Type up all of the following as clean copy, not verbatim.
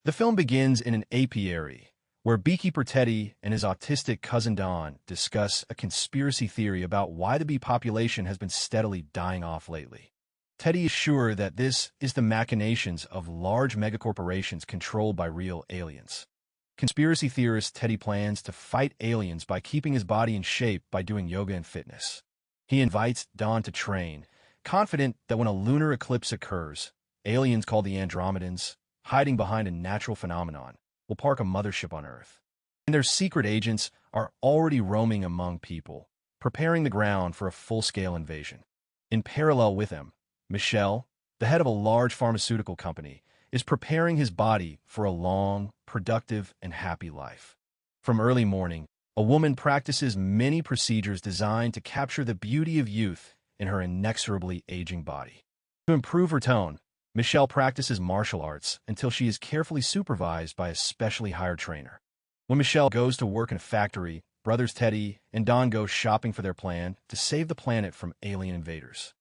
The film begins in an apiary, where beekeeper Teddy and his autistic cousin Don discuss a conspiracy theory about why the bee population has been steadily dying off lately. Teddy is sure that this is the machinations of large megacorporations controlled by real aliens. Conspiracy theorist Teddy plans to fight aliens by keeping his body in shape by doing yoga and fitness. He invites Don to train, confident that when a lunar eclipse occurs, aliens called the Andromedans, hiding behind a natural phenomenon, will park a mothership on Earth. And their secret agents are already roaming among people, preparing the ground for a full-scale invasion. In parallel with them, Michel, the head of a large pharmaceutical company, is preparing his body for a long, productive, and happy life. From early morning, a woman practices many procedures designed to capture the beauty of youth in her inexorably aging body. To improve her tone, Michelle practices martial arts until she is carefully supervised by a specially hired trainer. When Michelle goes to work in a factory, brothers Teddy and Don go shopping for their plan to save the planet from alien invaders.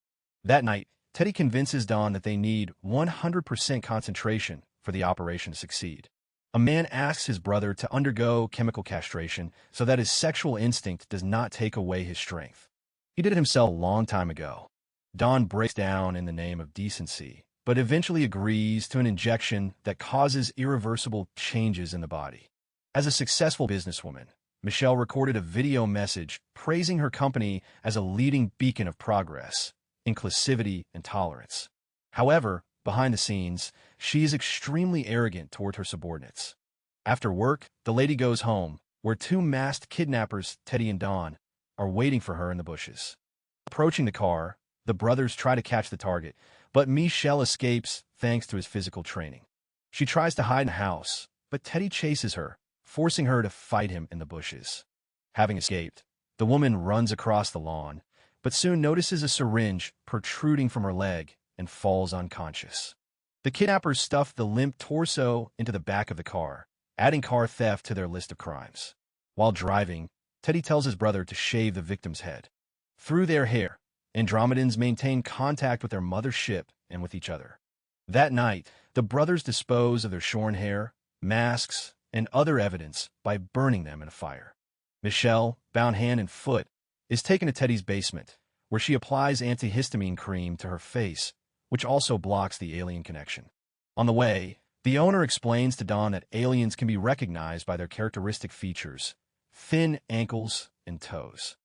That night, Teddy convinces Don that they need 100% concentration for the operation to succeed. A man asks his brother to undergo chemical castration so that his sexual instinct does not take away his strength. He did it himself a long time ago. Don breaks down in the name of decency, but eventually agrees to an injection that causes irreversible changes in the body. As a successful businesswoman, Michelle recorded a video message praising her company as a leading beacon of progress, inclusivity, and tolerance. However, behind the scenes, she is extremely arrogant toward her subordinates. After work, the lady goes home, where two masked kidnappers, Teddy and Don, are waiting for her in the bushes. Approaching the car, the brothers try to catch the target, but Michelle escapes thanks to his physical training. She tries to hide in the house, but Teddy chases her, forcing her to fight him in the bushes. Having escaped, the woman runs across the lawn, but soon notices a syringe protruding from her leg and falls unconscious. The kidnappers stuff the limp torso into the back of the car, adding car theft to their list of crimes. While driving, Teddy tells his brother to shave the victim's head. Through their hair, Andromedans maintain contact with their mother ship and with each other. That night, the brothers dispose of their shorn hair, masks, and other evidence by burning them in a fire. Michelle, bound hand and foot, is taken to Teddy's basement, where she applies antihistamine cream to her face, which also blocks the alien connection. On the way, the owner explains to Don that aliens can be recognized by their characteristic features, thin ankles and toes,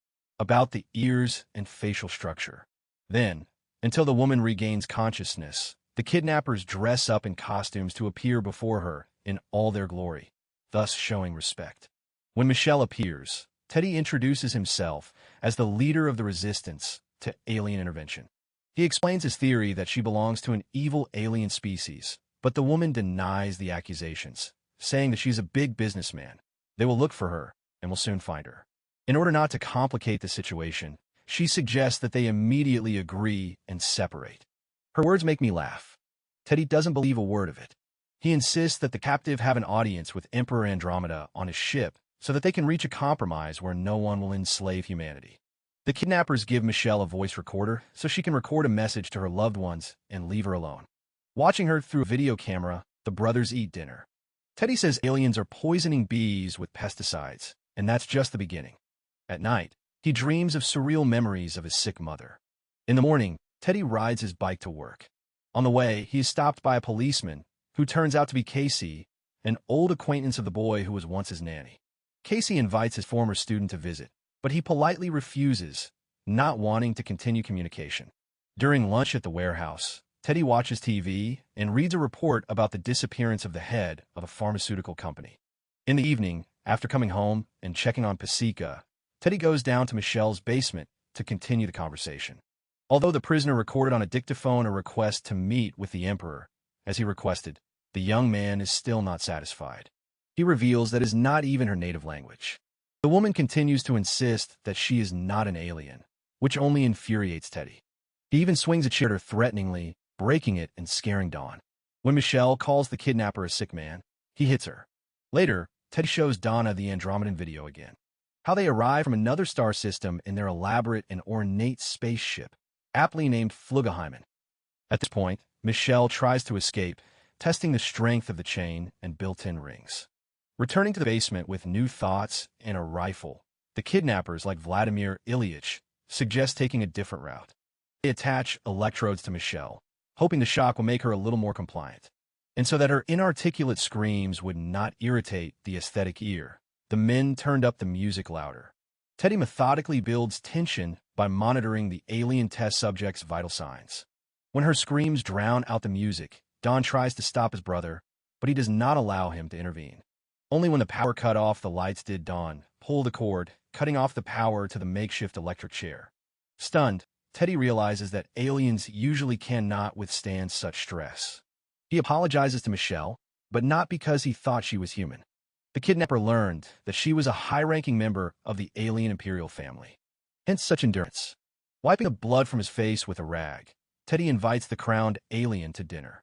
about the ears and facial structure. Then, until the woman regains consciousness, the kidnappers dress up in costumes to appear before her in all their glory, thus showing respect. When Michelle appears, Teddy introduces himself as the leader of the resistance to alien intervention. He explains his theory that she belongs to an evil alien species, but the woman denies the accusations, saying that she's a big businessman. They will look for her and will soon find her. In order not to complicate the situation, she suggests that they immediately agree and separate. Her words make me laugh. Teddy doesn't believe a word of it. He insists that the captive have an audience with Emperor Andromeda on his ship so that they can reach a compromise where no one will enslave humanity. The kidnappers give Michelle a voice recorder so she can record a message to her loved ones and leave her alone. Watching her through a video camera, the brothers eat dinner. Teddy says aliens are poisoning bees with pesticides, and that's just the beginning. At night, he dreams of surreal memories of his sick mother. In the morning, Teddy rides his bike to work. On the way, he is stopped by a policeman who turns out to be Casey, an old acquaintance of the boy who was once his nanny. Casey invites his former student to visit, but he politely refuses, not wanting to continue communication. During lunch at the warehouse, Teddy watches TV and reads a report about the disappearance of the head of a pharmaceutical company. In the evening, after coming home and checking on Pasica, Teddy goes down to Michelle's basement to continue the conversation. Although the prisoner recorded on a dictaphone a request to meet with the Emperor, as he requested, the young man is still not satisfied. He reveals that it is not even her native language. The woman continues to insist that she is not an alien, which only infuriates Teddy. He even swings a chair at her threateningly, breaking it and scaring Dawn. When Michelle calls the kidnapper a sick man, he hits her. Later, Teddy shows Donna the Andromedan video again. How they arrive from another star system in their elaborate and ornate spaceship, aptly named Flugeheimen. At this point, Michelle tries to escape, testing the strength of the chain and built-in rings. Returning to the basement with new thoughts and a rifle, the kidnappers, like Vladimir Ilyich, suggest taking a different route. They attach electrodes to Michelle, hoping the shock will make her a little more compliant. And so that her inarticulate screams would not irritate the aesthetic ear, the men turned up the music louder. Teddy methodically builds tension by monitoring the alien test subject's vital signs. When her screams drown out the music, Don tries to stop his brother, but he does not allow him to intervene. Only when the power cut off the lights did Don pull the cord, cutting off the power to the makeshift electric chair. Stunned, Teddy realizes that aliens usually cannot withstand such stress. He apologizes to Michelle, but not because he thought she was human. The kidnapper learned that she was a high-ranking member of the alien imperial family. Hence such endurance. Wiping the blood from his face with a rag, Teddy invites the crowned alien to dinner.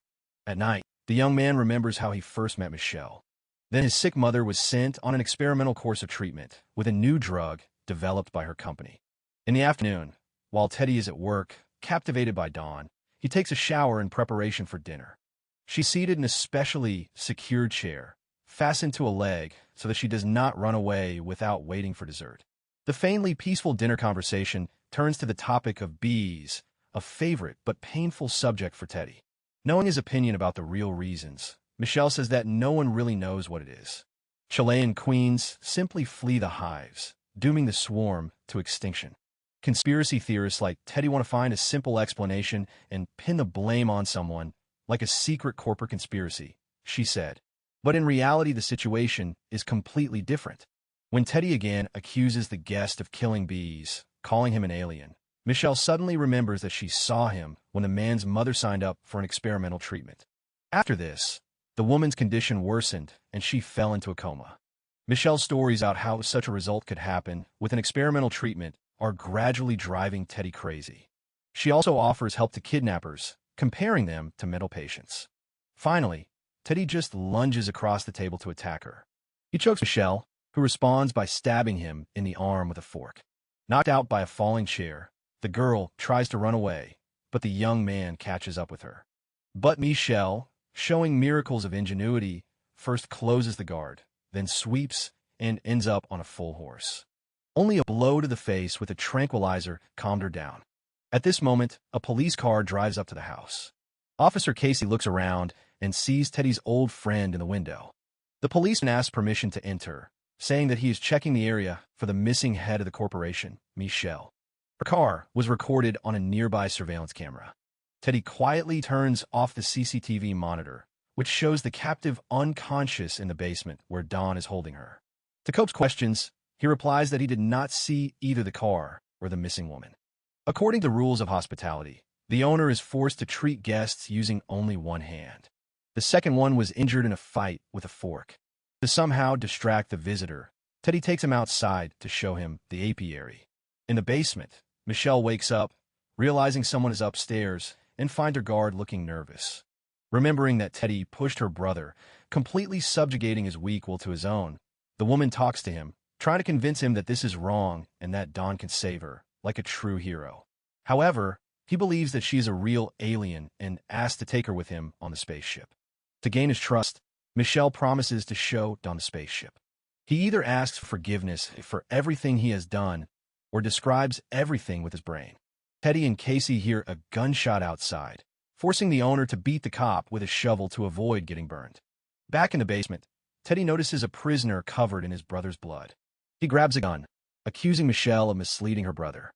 At night, the young man remembers how he first met Michelle. Then his sick mother was sent on an experimental course of treatment with a new drug developed by her company. In the afternoon, while Teddy is at work, captivated by Dawn, he takes a shower in preparation for dinner. She's seated in a specially secured chair, fastened to a leg so that she does not run away without waiting for dessert. The faintly peaceful dinner conversation turns to the topic of bees, a favorite but painful subject for Teddy. Knowing his opinion about the real reasons, Michelle says that no one really knows what it is. Chilean queens simply flee the hives, dooming the swarm to extinction. Conspiracy theorists like Teddy want to find a simple explanation and pin the blame on someone, like a secret corporate conspiracy, she said. But in reality, the situation is completely different. When Teddy again accuses the guest of killing bees, calling him an alien, Michelle suddenly remembers that she saw him when the man's mother signed up for an experimental treatment. After this, the woman's condition worsened and she fell into a coma. Michelle's stories about how such a result could happen with an experimental treatment are gradually driving Teddy crazy. She also offers help to kidnappers, comparing them to mental patients. Finally, Teddy just lunges across the table to attack her. He chokes Michelle, who responds by stabbing him in the arm with a fork. Knocked out by a falling chair, the girl tries to run away, but the young man catches up with her. But Michelle, showing miracles of ingenuity, first closes the guard, then sweeps and ends up on a full horse. Only a blow to the face with a tranquilizer calmed her down. At this moment, a police car drives up to the house. Officer Casey looks around and sees Teddy's old friend in the window. The policeman asks permission to enter, saying that he is checking the area for the missing head of the corporation, Michelle. Her car was recorded on a nearby surveillance camera. Teddy quietly turns off the CCTV monitor, which shows the captive unconscious in the basement where Dawn is holding her. To Cope's questions, he replies that he did not see either the car or the missing woman. According to rules of hospitality, the owner is forced to treat guests using only one hand. The second one was injured in a fight with a fork. To somehow distract the visitor, Teddy takes him outside to show him the apiary. In the basement, Michelle wakes up, realizing someone is upstairs, and finds her guard looking nervous. Remembering that Teddy pushed her brother, completely subjugating his weak will to his own, the woman talks to him, trying to convince him that this is wrong and that Dawn can save her, like a true hero. However, he believes that she is a real alien and asks to take her with him on the spaceship. To gain his trust, Michelle promises to show Dawn the spaceship. He either asks forgiveness for everything he has done or describes everything with his brain. Teddy and Casey hear a gunshot outside, forcing the owner to beat the cop with a shovel to avoid getting burned. Back in the basement, Teddy notices a prisoner covered in his brother's blood. He grabs a gun, accusing Michelle of misleading her brother.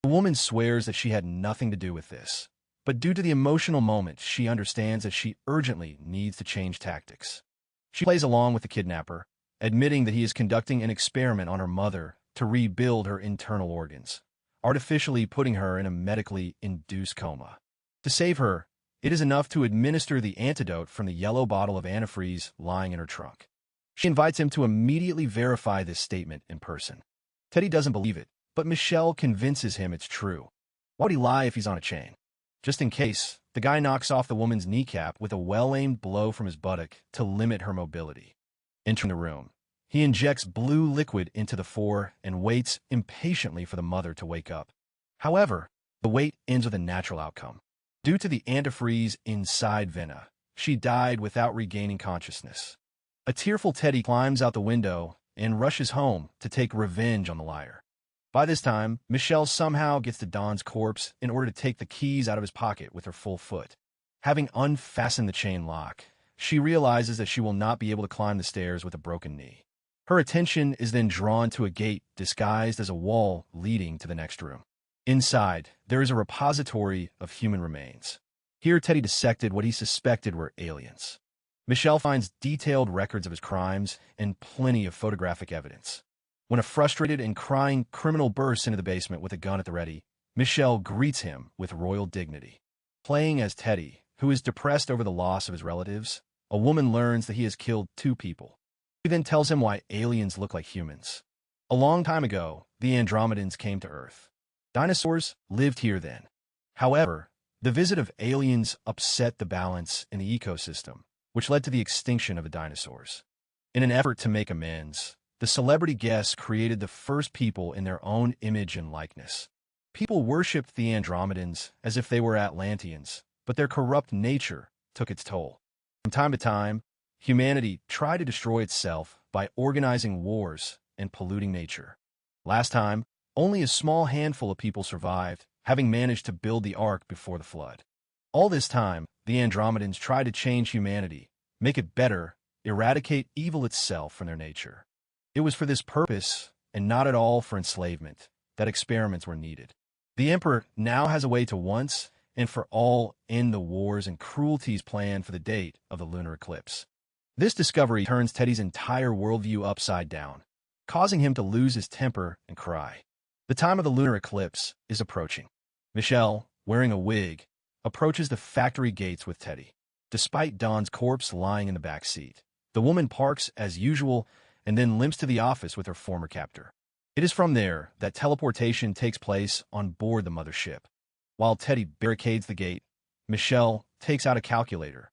The woman swears that she had nothing to do with this, but due to the emotional moment, she understands that she urgently needs to change tactics. She plays along with the kidnapper, admitting that he is conducting an experiment on her mother to rebuild her internal organs, artificially putting her in a medically induced coma. To save her, it is enough to administer the antidote from the yellow bottle of antifreeze lying in her trunk. She invites him to immediately verify this statement in person. Teddy doesn't believe it, but Michelle convinces him it's true. Why would he lie if he's on a chain? Just in case, the guy knocks off the woman's kneecap with a well-aimed blow from his buttock to limit her mobility. Entering the room, he injects blue liquid into the four and waits impatiently for the mother to wake up. However, the wait ends with a natural outcome. Due to the antifreeze inside Vena, she died without regaining consciousness. A tearful Teddy climbs out the window and rushes home to take revenge on the liar. By this time, Michelle somehow gets to Don's corpse in order to take the keys out of his pocket with her full foot. Having unfastened the chain lock, she realizes that she will not be able to climb the stairs with a broken knee. Her attention is then drawn to a gate disguised as a wall leading to the next room. Inside, there is a repository of human remains. Here, Teddy dissected what he suspected were aliens. Michelle finds detailed records of his crimes and plenty of photographic evidence. When a frustrated and crying criminal bursts into the basement with a gun at the ready, Michelle greets him with royal dignity. Playing as Teddy, who is depressed over the loss of his relatives, a woman learns that he has killed 2 people. She then tells him why aliens look like humans. A long time ago, the Andromedans came to Earth. Dinosaurs lived here then. However, the visit of aliens upset the balance in the ecosystem, which led to the extinction of the dinosaurs. In an effort to make amends, the celebrity guests created the first people in their own image and likeness. People worshipped the Andromedans as if they were Atlanteans, but their corrupt nature took its toll. From time to time, humanity tried to destroy itself by organizing wars and polluting nature. Last time, only a small handful of people survived, having managed to build the Ark before the flood. All this time, the Andromedans tried to change humanity, make it better, eradicate evil itself from their nature. It was for this purpose, and not at all for enslavement, that experiments were needed. The Emperor now has a way to once and for all end the wars and cruelties planned for the date of the lunar eclipse. This discovery turns Teddy's entire worldview upside down, causing him to lose his temper and cry. The time of the lunar eclipse is approaching. Michelle, wearing a wig, approaches the factory gates with Teddy. Despite Don's corpse lying in the back seat, the woman parks as usual and then limps to the office with her former captor. It is from there that teleportation takes place on board the mothership. While Teddy barricades the gate, Michelle takes out a calculator,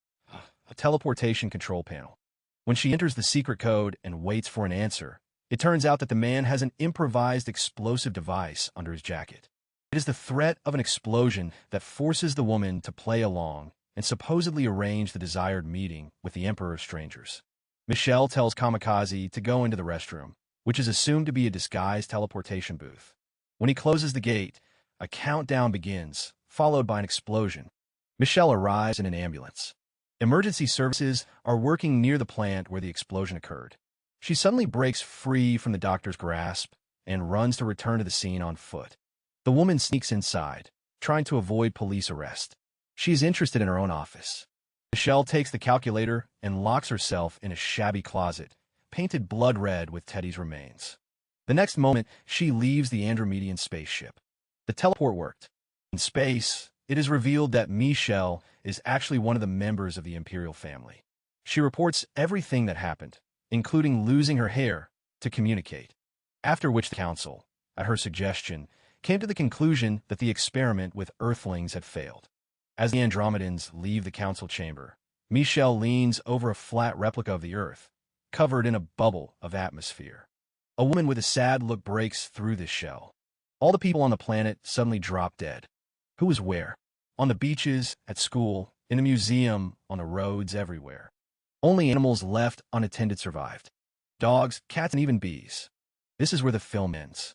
a teleportation control panel. When she enters the secret code and waits for an answer, it turns out that the man has an improvised explosive device under his jacket. It is the threat of an explosion that forces the woman to play along and supposedly arrange the desired meeting with the Emperor of Strangers. Michelle tells Kamikaze to go into the restroom, which is assumed to be a disguised teleportation booth. When he closes the gate, a countdown begins, followed by an explosion. Michelle arrives in an ambulance. Emergency services are working near the plant where the explosion occurred. She suddenly breaks free from the doctor's grasp and runs to return to the scene on foot. The woman sneaks inside, trying to avoid police arrest. She is interested in her own office. Michelle takes the calculator and locks herself in a shabby closet, painted blood red with Teddy's remains. The next moment, she leaves the Andromedan spaceship. The teleport worked. In space, it is revealed that Michelle is actually one of the members of the Imperial family. She reports everything that happened, including losing her hair, to communicate. After which the Council, at her suggestion, came to the conclusion that the experiment with Earthlings had failed. As the Andromedans leave the Council chamber, Michelle leans over a flat replica of the Earth, covered in a bubble of atmosphere. A woman with a sad look breaks through this shell. All the people on the planet suddenly drop dead. Who is where? On the beaches, at school, in a museum, on the roads, everywhere. Only animals left unattended survived. Dogs, cats, and even bees. This is where the film ends.